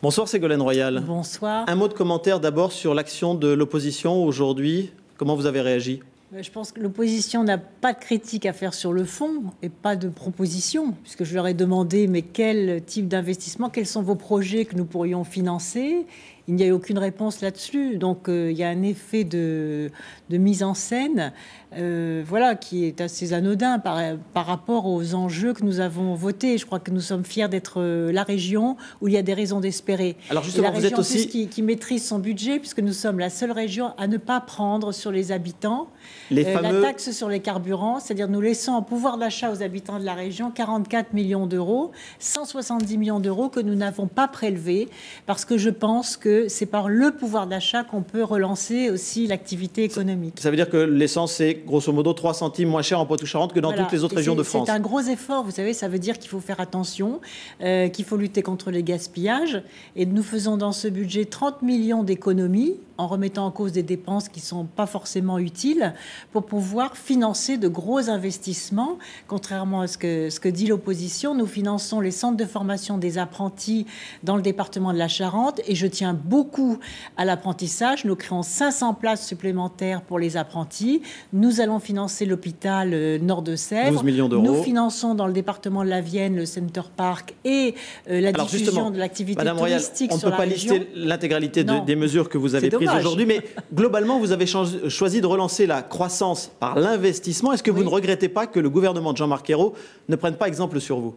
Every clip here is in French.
Bonsoir Ségolène Royal. Bonsoir. Un mot de commentaire d'abord sur l'action de l'opposition aujourd'hui. Comment vous avez réagi ? Je pense que l'opposition n'a pas de critique à faire sur le fond et pas de proposition, puisque je leur ai demandé mais quel type d'investissement, quels sont vos projets que nous pourrions financer. Il n'y a eu aucune réponse là-dessus. Donc il y a un effet de mise en scène voilà, qui est assez anodin par rapport aux enjeux que nous avons votés. Je crois que nous sommes fiers d'être la région où il y a des raisons d'espérer. Alors justement, vous êtes aussi qui maîtrise son budget, puisque nous sommes la seule région à ne pas prendre sur les habitants la taxe sur les carburants, c'est-à-dire nous laissons en pouvoir d'achat aux habitants de la région 44 millions d'euros, 170 millions d'euros que nous n'avons pas prélevés, parce que je pense que c'est par le pouvoir d'achat qu'on peut relancer aussi l'activité économique. Ça veut dire que l'essence est grosso modo 3 centimes moins cher en Poitou-Charentes que dans toutes les autres régions de France. C'est un gros effort, vous savez, ça veut dire qu'il faut faire attention, qu'il faut lutter contre les gaspillages. Et nous faisons dans ce budget 30 millions d'économies en remettant en cause des dépenses qui ne sont pas forcément utiles pour pouvoir financer de gros investissements. Contrairement à ce que dit l'opposition, nous finançons les centres de formation des apprentis dans le département de la Charente et je tiens beaucoup à l'apprentissage. Nous créons 500 places supplémentaires pour les apprentis. Nous allons financer l'hôpital Nord de Sèvres. 12 millions d'euros. Nous finançons dans le département de la Vienne le Center Park et la diffusion de l'activité touristique Royal, sur la région. On ne peut pas lister l'intégralité des mesures que vous avez prises aujourd'hui, mais globalement, vous avez choisi de relancer la croissance par l'investissement. Est-ce que vous ne regrettez pas que le gouvernement de Jean-Marc Ayrault ne prenne pas exemple sur vous ?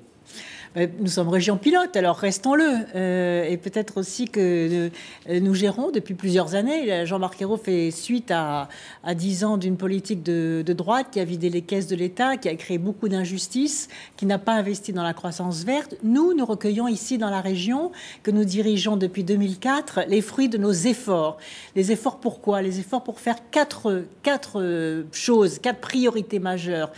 Nous sommes région pilote, alors restons-le. Et peut-être aussi que nous gérons depuis plusieurs années. Jean-Marc Ayrault fait suite à 10 ans d'une politique de droite qui a vidé les caisses de l'État, qui a créé beaucoup d'injustices, qui n'a pas investi dans la croissance verte. Nous recueillons ici dans la région, que nous dirigeons depuis 2004, les fruits de nos efforts. Les efforts pourquoi ? Les efforts pour faire quatre choses, 4 priorités majeures.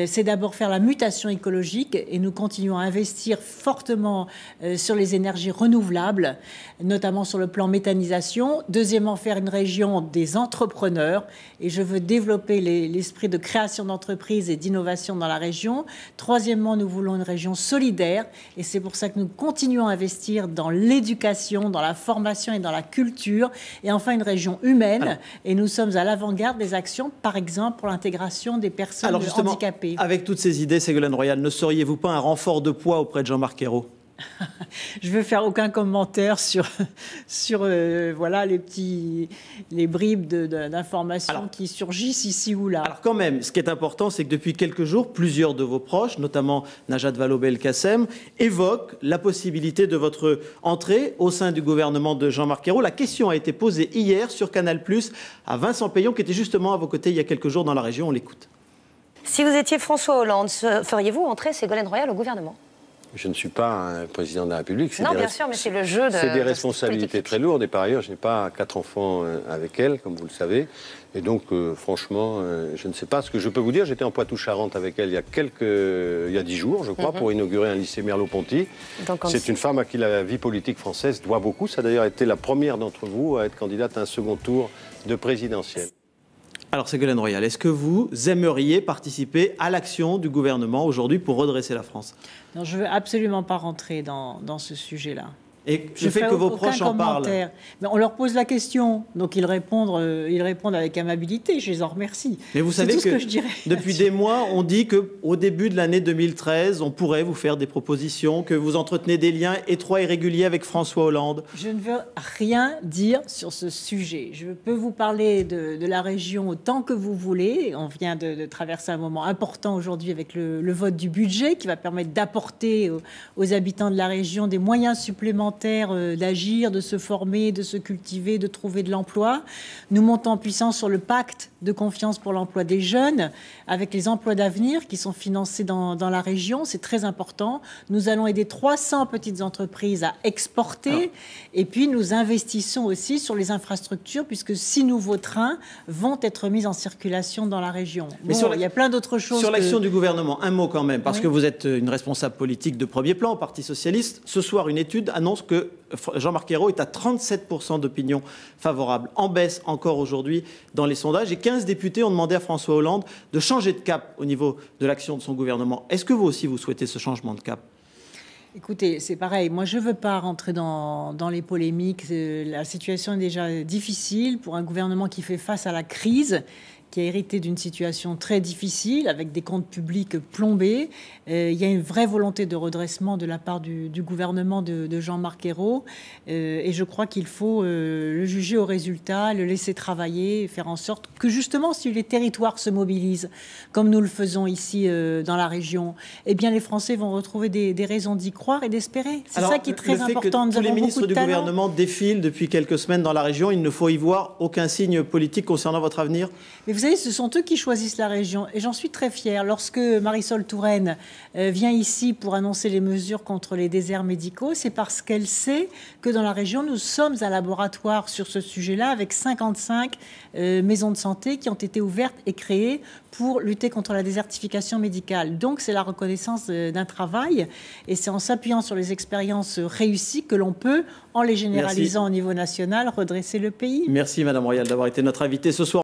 C'est d'abord faire la mutation écologique et nous continuons à investir fortement sur les énergies renouvelables, notamment sur le plan méthanisation. Deuxièmement, faire une région des entrepreneurs et je veux développer l'esprit de création d'entreprises et d'innovation dans la région. Troisièmement, nous voulons une région solidaire et c'est pour ça que nous continuons à investir dans l'éducation, dans la formation et dans la culture. Et enfin, une région humaine et nous sommes à l'avant-garde des actions, par exemple, pour l'intégration des personnes handicapées. Avec toutes ces idées, Ségolène Royal, ne seriez-vous pas un renfort de poids auprès de Jean-Marc Ayrault? Je ne veux faire aucun commentaire sur voilà, les bribes d'informations qui surgissent ici ou là. Alors quand même, ce qui est important, c'est que depuis quelques jours, plusieurs de vos proches, notamment Najat Vallaud-Belkacem, évoquent la possibilité de votre entrée au sein du gouvernement de Jean-Marc Ayrault. La question a été posée hier sur Canal+, à Vincent Peillon, qui était justement à vos côtés il y a quelques jours dans la région. On l'écoute. Si vous étiez François Hollande, feriez-vous entrer Ségolène Royal au gouvernement ? Je ne suis pas un président de la République. Non, bien sûr, mais c'est le jeu de... C'est des responsabilités très lourdes. Et par ailleurs, je n'ai pas 4 enfants avec elle, comme vous le savez. Et donc, franchement, je ne sais pas. Ce que je peux vous dire, j'étais en Poitou-Charentes avec elle il y a 10 jours, je crois, pour inaugurer un lycée Merleau-Ponty. C'est une femme à qui la vie politique française doit beaucoup. Ça a d'ailleurs été la première d'entre vous à être candidate à un second tour de présidentielle. Alors Ségolène Royal, est-ce que vous aimeriez participer à l'action du gouvernement aujourd'hui pour redresser la France? Non, je ne veux absolument pas rentrer dans ce sujet-là. Et je fais que vos proches en parlent. Mais on leur pose la question, donc ils répondent avec amabilité, je les en remercie. Mais vous savez que depuis des mois, on dit qu'au début de l'année 2013, on pourrait vous faire des propositions, que vous entretenez des liens étroits et réguliers avec François Hollande. Je ne veux rien dire sur ce sujet. Je peux vous parler de la région autant que vous voulez. On vient de traverser un moment important aujourd'hui avec le vote du budget qui va permettre d'apporter aux habitants de la région des moyens supplémentaires d'agir, de se former, de se cultiver, de trouver de l'emploi. Nous montons en puissance sur le pacte de confiance pour l'emploi des jeunes, avec les emplois d'avenir qui sont financés dans la région. C'est très important. Nous allons aider 300 petites entreprises à exporter. Et puis, nous investissons aussi sur les infrastructures, puisque 6 nouveaux trains vont être mis en circulation dans la région. Mais il y a plein d'autres choses. Sur l'action du gouvernement, un mot quand même, parce que vous êtes une responsable politique de premier plan au Parti socialiste. Ce soir, une étude annonce que Jean-Marc Ayrault est à 37% d'opinion favorable, en baisse encore aujourd'hui dans les sondages. Et 15 députés ont demandé à François Hollande de changer de cap au niveau de l'action de son gouvernement. Est-ce que vous aussi, vous souhaitez ce changement de cap ? Écoutez, c'est pareil. Moi, je ne veux pas rentrer dans les polémiques. La situation est déjà difficile pour un gouvernement qui fait face à la crise, qui a hérité d'une situation très difficile, avec des comptes publics plombés. Il y a une vraie volonté de redressement de la part du gouvernement de Jean-Marc Ayrault. Et je crois qu'il faut le juger au résultat, le laisser travailler, faire en sorte que justement, si les territoires se mobilisent, comme nous le faisons ici dans la région, eh bien les Français vont retrouver des raisons d'y croire et d'espérer. C'est ça qui est très important. Tous les ministres du gouvernement défilent depuis quelques semaines dans la région. Il ne faut y voir aucun signe politique concernant votre avenir. Mais vous savez, ce sont eux qui choisissent la région. Et j'en suis très fière. Lorsque Marisol Touraine vient ici pour annoncer les mesures contre les déserts médicaux, c'est parce qu'elle sait que dans la région, nous sommes un laboratoire sur ce sujet-là, avec 55 maisons de santé qui ont été ouvertes et créées pour lutter contre la désertification médicale. Donc, c'est la reconnaissance d'un travail. Et c'est en s'appuyant sur les expériences réussies que l'on peut, en les généralisant au niveau national, redresser le pays. Merci, Madame Royal, d'avoir été notre invitée ce soir.